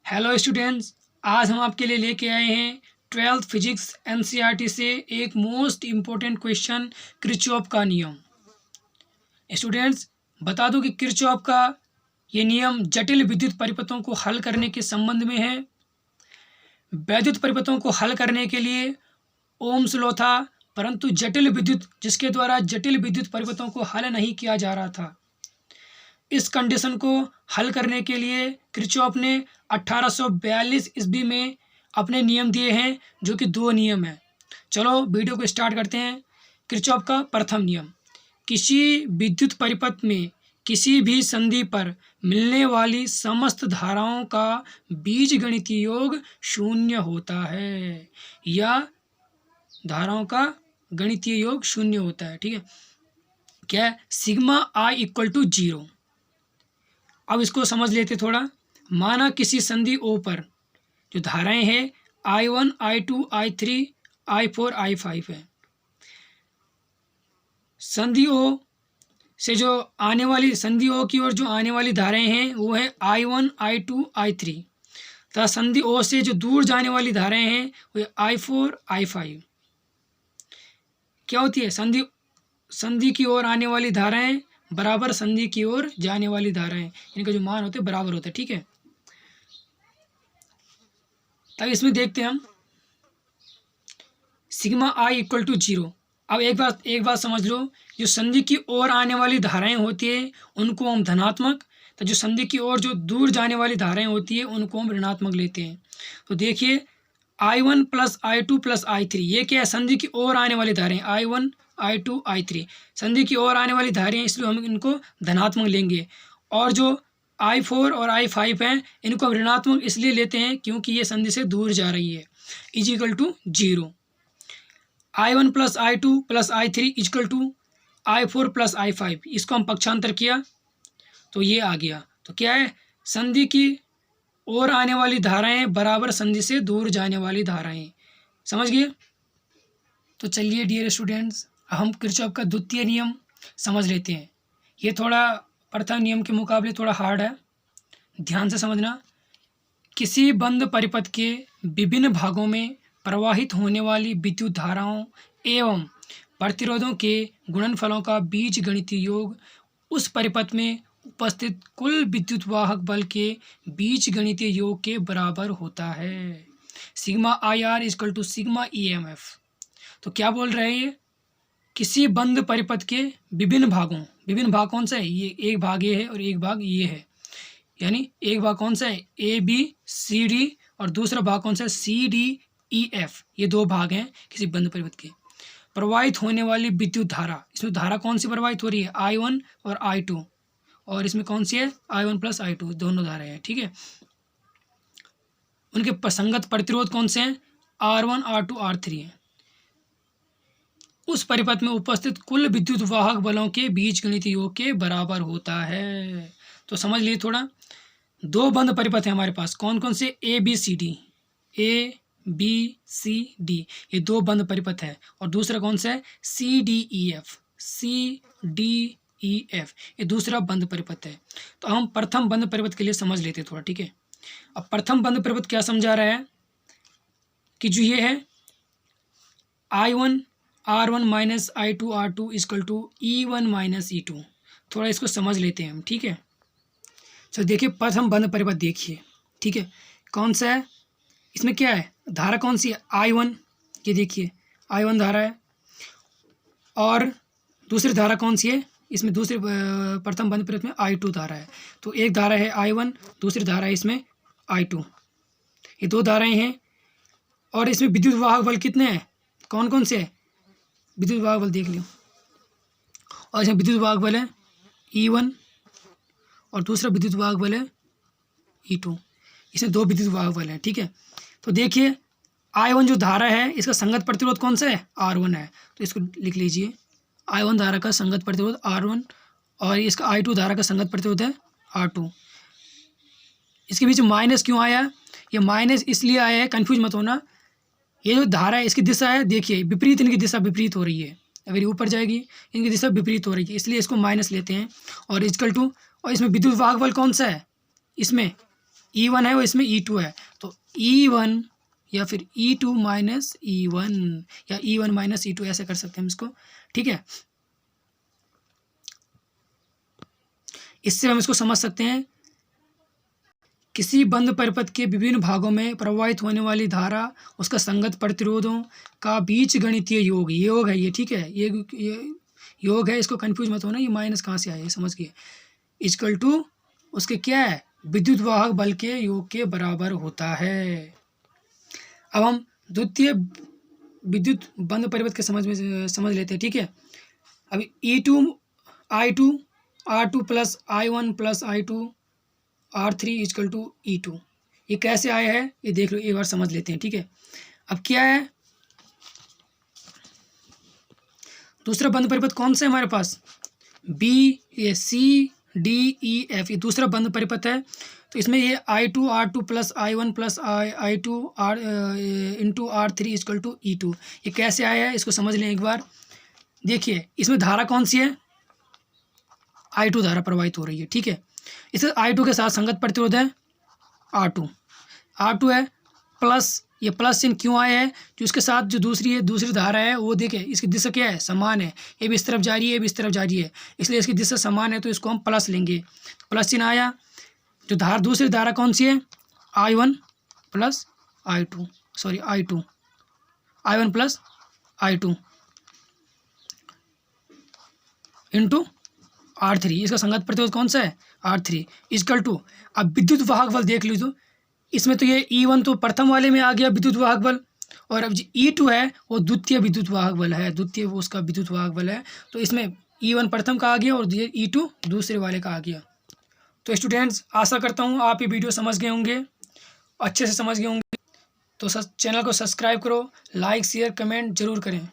Hello students, आज हम आपके लिए लेके आए हैं 12th फिजिक्स एनसीईआरटी से एक मोस्ट इम्पोर्टेंट क्वेश्चन किरचॉफ का नियम। स्टूडेंट्स, बता दूं कि किरचॉफ का ये नियम जटिल विद्युत परिपथों को हल करने के संबंध में है। वैद्युत परिपथों को हल करने के लिए ओम्स लॉ था, परंतु जिसके द्वारा जटिल विद्युत परिपथों को हल नहीं किया जा रहा था। इस कंडीशन को हल करने के लिए किरचॉफ ने 1842 ईस्वी में अपने नियम दिए हैं, जो कि 2 नियम हैं। चलो वीडियो को स्टार्ट करते हैं। किरचॉफ का प्रथम नियम, किसी विद्युत परिपथ में किसी भी संधि पर मिलने वाली समस्त धाराओं का बीजगणितीय योग 0 होता है, या धाराओं का गणितीय योग 0 होता है। ठीक है, क्या है? Sigma I equal to 0। अब इसको समझ लेते थोड़ा। माना किसी संधि O पर जो धाराएं हैं I1, I2, I3, I4, I5 है। संधि O की ओर जो आने वाली धाराएं हैं वो है I1, I2, I3, तथा संधि O से जो दूर जाने वाली धाराएं हैं वो है I4, I5। क्या होती है? संधि की ओर आने वाली धाराएं बराबर संधि की ओर जाने वाली धाराएं, इनका जो मान होते हैं बराबर होता है। ठीक है, तब इसमें देखते हैं हम सिग्मा आई इक्वल टू 0। अब एक बात समझ लो, जो संधि की ओर आने वाली धाराएं होती है उनको हम धनात्मक, तो जो संधि की ओर जो दूर जाने वाली धाराएं होती है उनको हम ऋणात्मक लेते हैं। तो देखिए I1 plus I2 plus I3, ये क्या है? संधि की ओर आने वाली धाराएं I1, I2, I3 संधि की ओर आने वाली धाराएं, इसलिए हम इनको धनात्मक लेंगे। और जो I4 और I5 हैं इनको हम ऋणात्मक इसलिए लेते हैं क्योंकि ये संधि से दूर जा रही है। Equal to 0। I1 plus I2 plus I3 equal to I4 plus I5, इसको हम पक्षांतर किया तो ये आ गया। तो क्या है? संधि की ओर आने वाली धाराएं बराबर संधि से दूर जाने वाली धाराएं। समझ गए? तो चलिए डियर स्टूडेंट्स, हम किरचॉफ का द्वितीय नियम समझ लेते हैं। ये थोड़ा प्रथम नियम के मुकाबले थोड़ा हार्ड है, ध्यान से समझना। किसी बंद परिपथ के विभिन्न भागों में प्रवाहित होने वाली विद्युत धाराओं एवं प्रतिरोधों के गुणनफलों का बीजगणितीय योग उस परिपथ में उपस्थित कुल विद्युत वाहक बल के बीजगणितीय योग के बराबर होता है। Sigma I R equal to sigma E M F. तो क्या बोल रहे हैं ये? किसी बंद परिपथ के विभिन्न भाग कौन सा है? ये एक भाग ये है और एक भाग ये है, यानी एक भाग कौन सा है? ए बी सी डी, और दूसरा भाग कौन सा है? C D E F. ये 2 भाग हैं किसी बंद परिपथ के। प्रवाहित होने वाली विद्युत धारा, इसमें धारा कौन सी प्रवाहित हो रही है? I1 और I2, और इसमें कौन सी है? I1 प्लस I2, दोनों धाराएं हैं। ठीक है, उनके संगत प्रतिरोध कौन से हैं? R1, R2, R3 हैं। उस परिपथ में उपस्थित कुल विद्युत वाहक बलों के बीजगणितीय योग के बराबर होता है। तो समझ लिए थोड़ा। 2 बंद परिपथ हैं हमारे पास, कौन कौन से? ए बी सी डी, ये 2 बंद परिपथ है। और दूसरा कौन सा है? सी डी ई एफ, ये दूसरा बंद परिपथ है। तो हम प्रथम बंद परिपथ के लिए समझ लेते थोड़ा। ठीक है, अब प्रथम बंद परिपथ क्या समझा रहा है कि जो ये है I1 R1 minus I2 R2 equal to E1 minus E2। थोड़ा इसको समझ लेते हैं हम। ठीक है, तो देखिए प्रथम बंद परिपथ देखिए। ठीक है, कौन सा है? इसमें क्या है? धारा कौन सी है? I1, ये देखिए I1 धारा है। और दूसरी धारा कौन सी है? इसमें दूसरे प्रथम बंद परिपथ में I2 धारा है। तो एक धारा है I1, दूसरी धारा है इसमें I2, ये 2 धाराएं हैं। और इसमें विद्युत वाहक बल कितने हैं? कौन कौन से हैं? विद्युत वाहक बल देख लो। और इसमें विद्युत वाहक बल है E1 और दूसरा विद्युत वाहक बल है E2, इसमें 2 विद्युत वाहक बल हैं। ठीक है, तो देखिए I1 जो धारा है इसका संगत प्रतिरोध कौन सा है? R1 है। तो इसको लिख लीजिए, I1 धारा का संगत प्रतिरोध R1 और इसका I2 धारा का संगत प्रतिरोध है R2। इसके बीच माइनस क्यों आया? ये माइनस इसलिए आया है, कन्फ्यूज मत होना। ये जो धारा है इसकी दिशा है, देखिए विपरीत, इनकी दिशा विपरीत हो रही है। अगर ये ऊपर जाएगी इनकी दिशा विपरीत हो रही है, इसलिए इसको माइनस लेते हैं। और इक्वल टू, और इसमें विद्युत वाहक बल कौन सा है? इसमें E1 है वो इसमें E2 है, तो E1 या फिर E2 माइनस E1 या E1 माइनस E2 ऐसे कर सकते हैं हम इसको, ठीक है। इससे हम इसको समझ सकते हैं किसी बंद परिपथ के विभिन्न भागों में प्रवाहित होने वाली धारा उसका संगत प्रतिरोधों का बीच गणितीय योग, योग है ये, ठीक है, ये योग है, इसको कंफ्यूज मत होना, ये माइनस कहाँ से आया ये समझ गए, इक्वल टू उसके क्या है, विद्युत वाहक बल के योग के बराबर होता है। अब हम द्वितीय विद्युत बंद परिपथ के समझ लेते हैं, ठीक है। अभी E2 I2 R2 plus I1 plus I2 R3 equal to E2, ये कैसे आया है ये देख लो, एक बार समझ लेते हैं, ठीक है। अब क्या है, दूसरा बंद परिपथ कौन सा है हमारे पास, B, ये CDEF, ये दूसरा बंद परिपथ है। तो इसमें ये I2 R2 plus I1 plus I2 R into R3 equal to E2, ये कैसे आया है इसको समझ लें एक बार। देखिए इसमें धारा कौन सी है, I2 धारा प्रवाहित हो रही है, ठीक है। इसे I2 के साथ संगत प्रतिरोध है R2 है, प्लस ये प्लस चिन्ह क्यों आया है, जो इसके साथ जो दूसरी धारा है वो देखिए इसकी दिशा क्या है, समान है, ये भी इस तरफ जा रही है, ये भी इस तरफ जा रही है, इसलिए इसकी दिशा समान है, तो इसको हम प्लस लेंगे, प्लस चिन्ह आया। जो दूसरी धारा कौन सी है, I1 plus I2 sorry I1 plus I2 into R3, इसका संगत प्रतिरोध कौन सा है R3 इक्वल टू, अब विद्युत वाहक बल देख लीजिए, इसमें तो ये E1 तो प्रथम वाले में आ गया विद्युत वाहक बल, और अब जो E2 है वो द्वितीय विद्युत वाहक बल है, द्वितीय वो उसका विद्युत वाहक बल है, तो इसमें E1 प्रथम का आ गया और ये E2 दूसरे वाले का आ गया। तो स्टूडेंट्स आशा करता हूँ आप ये वीडियो समझ गए होंगे, अच्छे से समझ गए होंगे, तो चैनल को सब्सक्राइब करो, लाइक शेयर कमेंट जरूर करें।